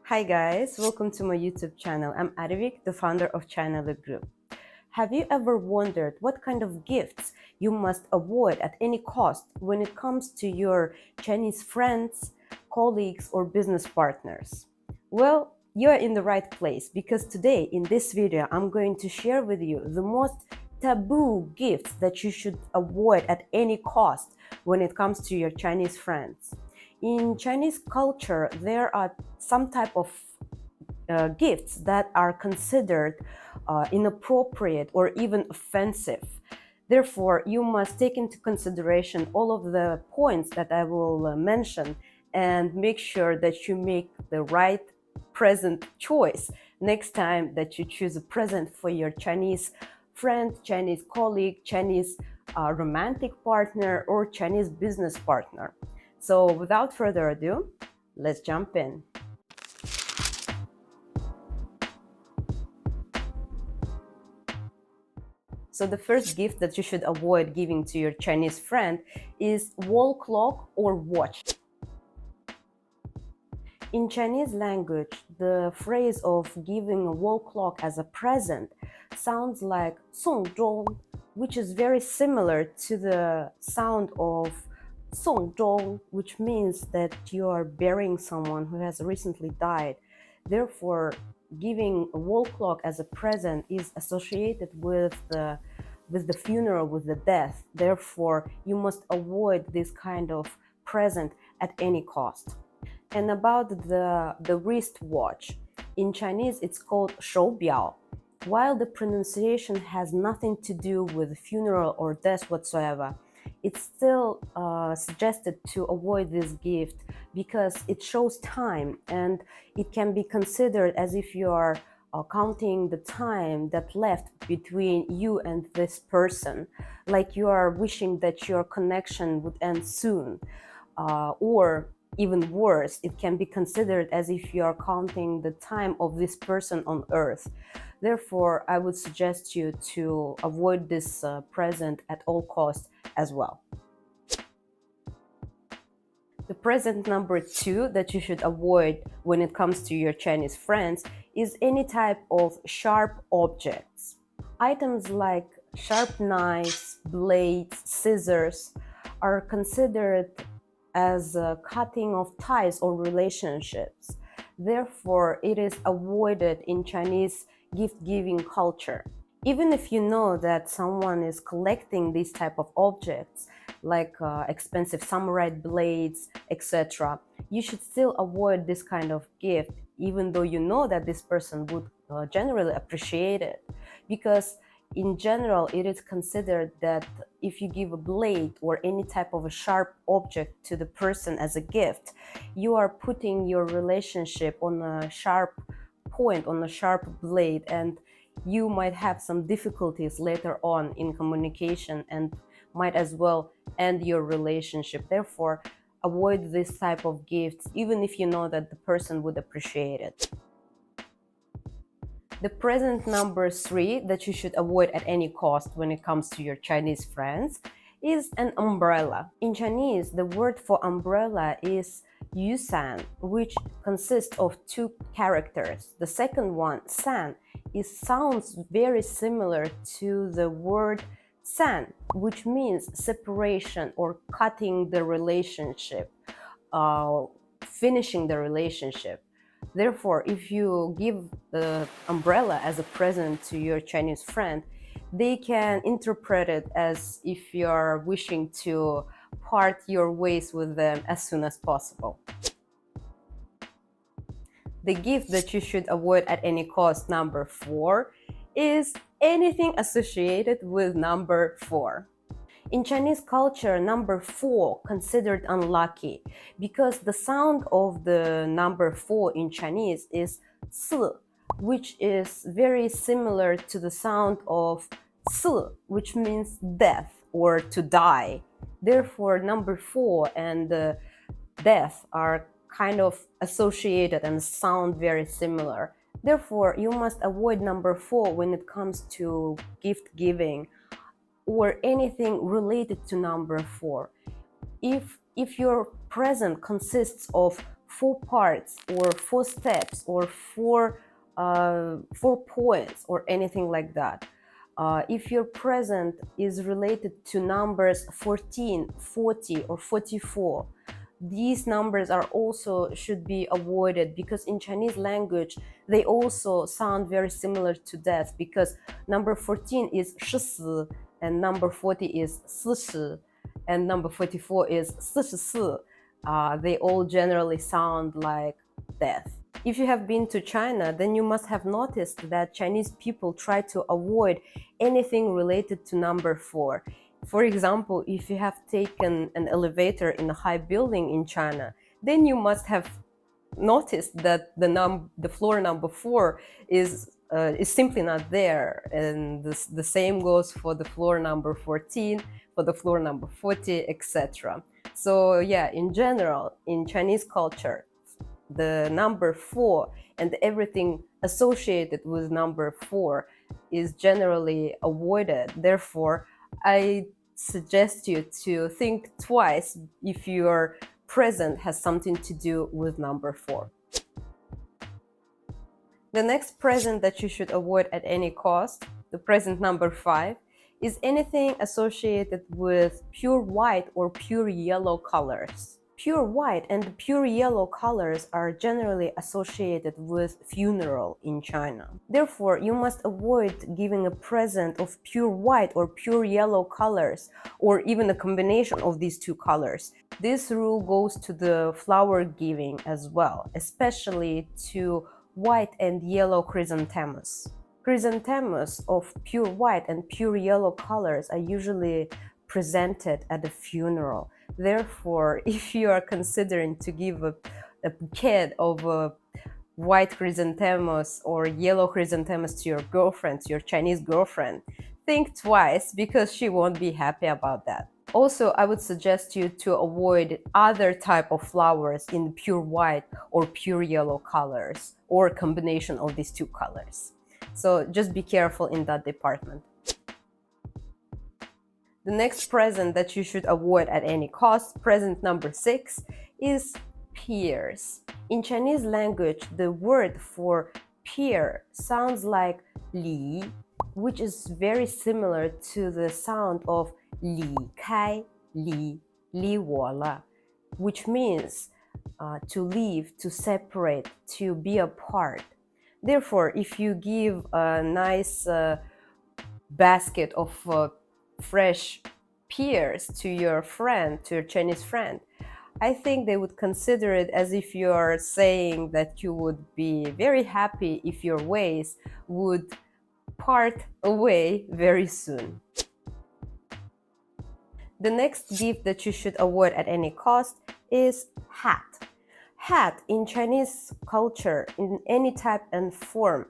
Hi guys, welcome to my YouTube channel. I'm Adivik, the founder of Channel Group. Have you ever wondered what kind of gifts you must avoid at any cost when it comes to your Chinese friends, colleagues, or business partners? Well, you're in the right place because today in this video, I'm going to share with you the most taboo gifts that you should avoid at any cost when it comes to your Chinese friends. In Chinese culture, there are some type of gifts that are considered inappropriate or even offensive. Therefore, you must take into consideration all of the points that I will mention and make sure that you make the right present choice next time that you choose a present for your Chinese friend, Chinese colleague, Chinese romantic partner, or Chinese business partner. So without further ado, let's jump in. So the first gift that you should avoid giving to your Chinese friend is wall clock or watch. In Chinese language, the phrase of giving a wall clock as a present sounds like 送钟, which is very similar to the sound of 送钟, which means that you are burying someone who has recently died. Therefore, giving a wall clock as a present is associated with the funeral, with the death. Therefore, you must avoid this kind of present at any cost. And about the wristwatch, in Chinese it's called 手表. While the pronunciation has nothing to do with funeral or death whatsoever, it's still suggested to avoid this gift because it shows time and it can be considered as if you are counting the time that left between you and this person, like you are wishing that your connection would end soon, or even worse, it can be considered as if you are counting the time of this person on earth. Therefore, I would suggest you to avoid this present at all costs as well. The present number 2 that you should avoid when it comes to your Chinese friends is any type of sharp objects. Items like sharp knives, blades, scissors are considered as cutting of ties or relationships. Therefore, it is avoided in Chinese gift-giving culture. Even if you know that someone is collecting these type of objects, like expensive samurai blades, etc., you should still avoid this kind of gift, even though you know that this person would generally appreciate it. Because in general, it is considered that if you give a blade or any type of a sharp object to the person as a gift, you are putting your relationship on a sharp point, on a sharp blade, and you might have some difficulties later on in communication and might as well end your relationship. Therefore, avoid this type of gifts, even if you know that the person would appreciate it. The present number 3 that you should avoid at any cost when it comes to your Chinese friends is an umbrella. In Chinese, the word for umbrella is yusan, which consists of 2 characters. The second one, san, sounds very similar to the word san, which means separation or cutting the relationship, finishing the relationship. Therefore, if you give the umbrella as a present to your Chinese friend, they can interpret it as if you're wishing to part your ways with them as soon as possible. The gift that you should avoid at any cost, number 4, is anything associated with number 4. In Chinese culture, number 4 considered unlucky because the sound of the number 4 in Chinese is 四, which is very similar to the sound of 死, which means death or to die. Therefore, number 4 and death are kind of associated and sound very similar. Therefore, you must avoid number 4 when it comes to gift giving or anything related to number 4. If your present consists of four parts or four steps or four points or anything like that. If your present is related to numbers 14, 40, or 44, these numbers are also should be avoided, because in Chinese language they also sound very similar to death, because number 14 is 十四 and number 40 is 40 and number 44 is 44. They all generally sound like death. If you have been to China, then you must have noticed that Chinese people try to avoid anything related to number 4. For example, if you have taken an elevator in a high building in China, then you must have noticed that the floor number 4 is simply not there, and the same goes for the floor number 14, for the floor number 40, etc. So yeah, in general, in Chinese culture, the number 4 and everything associated with number 4 is generally avoided. Therefore, I suggest you to think twice if your present has something to do with number 4. The next present that you should avoid at any cost, the present number 5, is anything associated with pure white or pure yellow colors. Pure white and pure yellow colors are generally associated with funeral in China. Therefore, you must avoid giving a present of pure white or pure yellow colors, or even a combination of these two colors. This rule goes to the flower giving as well, especially to white and yellow chrysanthemums. Chrysanthemums of pure white and pure yellow colors are usually presented at a funeral. Therefore, if you are considering to give a bouquet of white chrysanthemums or yellow chrysanthemums to your girlfriend, to your Chinese girlfriend, think twice, because she won't be happy about that. Also, I would suggest you to avoid other type of flowers in pure white or pure yellow colors, or a combination of these two colors. So just be careful in that department. The next present that you should avoid at any cost, present number 6, is pears. In Chinese language, the word for pear sounds like li, which is very similar to the sound of li kai, li wo le, which means to leave, to separate, to be apart. Therefore, if you give a nice basket of fresh pears to your friend, to your Chinese friend, I think they would consider it as if you are saying that you would be very happy if your ways would part away very soon. The next gift that you should avoid at any cost is hat. Hat in Chinese culture, in any type and form,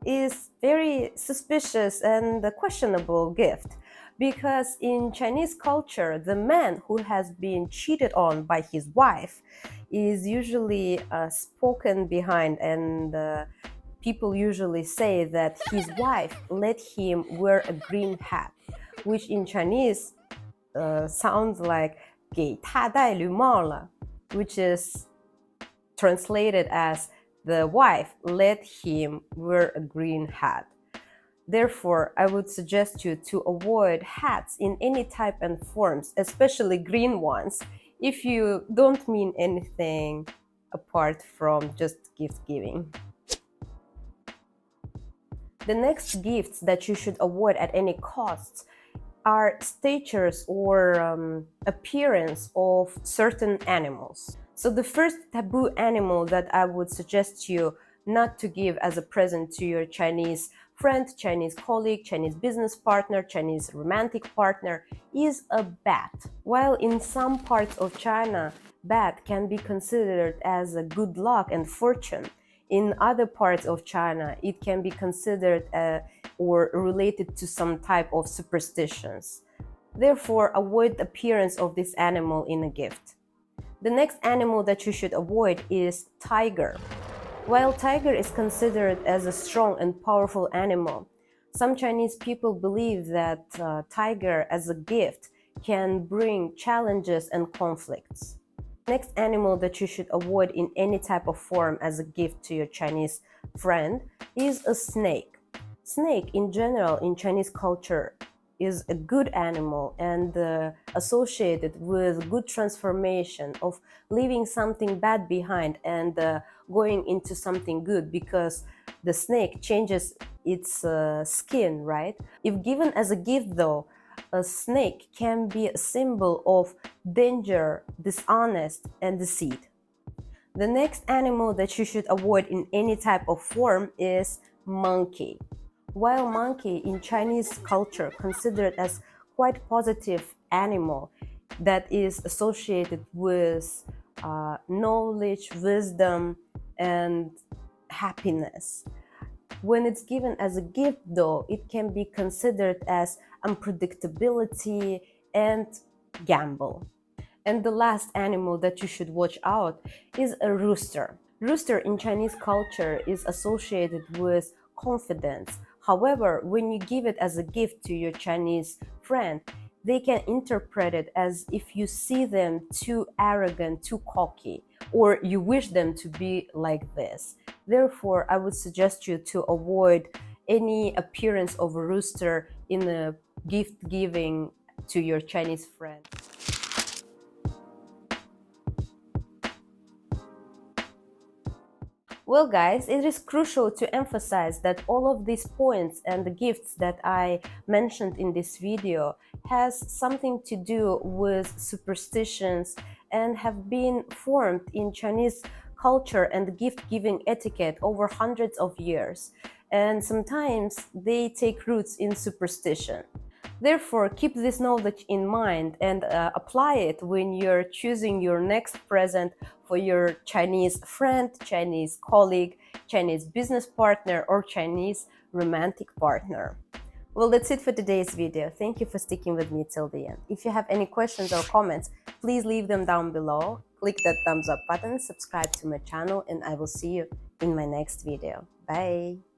is very suspicious and a questionable gift, because in Chinese culture, the man who has been cheated on by his wife is usually spoken behind, and people usually say that his wife let him wear a green hat, which in Chinese sounds like 给他戴绿帽了, which is translated as the wife let him wear a green hat. Therefore, I would suggest you to avoid hats in any type and forms, especially green ones, if you don't mean anything apart from just gift giving. The next gifts that you should avoid at any costs are statures or appearance of certain animals. So the first taboo animal that I would suggest you not to give as a present to your Chinese friend, Chinese colleague, Chinese business partner, Chinese romantic partner is a bat. While in some parts of China, bat can be considered as a good luck and fortune, in other parts of China, it can be considered or related to some type of superstitions. Therefore, avoid the appearance of this animal in a gift. The next animal that you should avoid is tiger. While tiger is considered as a strong and powerful animal, some Chinese people believe that tiger as a gift can bring challenges and conflicts. Next animal that you should avoid in any type of form as a gift to your Chinese friend is a snake. Snake in general in Chinese culture is a good animal and associated with good transformation of leaving something bad behind and going into something good, because the snake changes its skin, right? If given as a gift though, a snake can be a symbol of danger, dishonest, and deceit. The next animal that you should avoid in any type of form is monkey. While monkey in Chinese culture considered as quite positive animal that is associated with knowledge, wisdom, and happiness. When it's given as a gift though, it can be considered as unpredictability and gamble. And the last animal that you should watch out is a rooster. Rooster in Chinese culture is associated with confidence. However, when you give it as a gift to your Chinese friend, they can interpret it as if you see them too arrogant, too cocky, or you wish them to be like this. Therefore, I would suggest you to avoid any appearance of a rooster in a gift giving to your Chinese friend. Well guys, it is crucial to emphasize that all of these points and the gifts that I mentioned in this video has something to do with superstitions and have been formed in Chinese culture and gift-giving etiquette over hundreds of years. And sometimes they take roots in superstition. Therefore, keep this knowledge in mind and apply it when you're choosing your next present for your Chinese friend, Chinese colleague, Chinese business partner, or Chinese romantic partner. Well, that's it for today's video. Thank you for sticking with me till the end. If you have any questions or comments, please leave them down below. Click that thumbs up button, subscribe to my channel, and I will see you in my next video. Bye!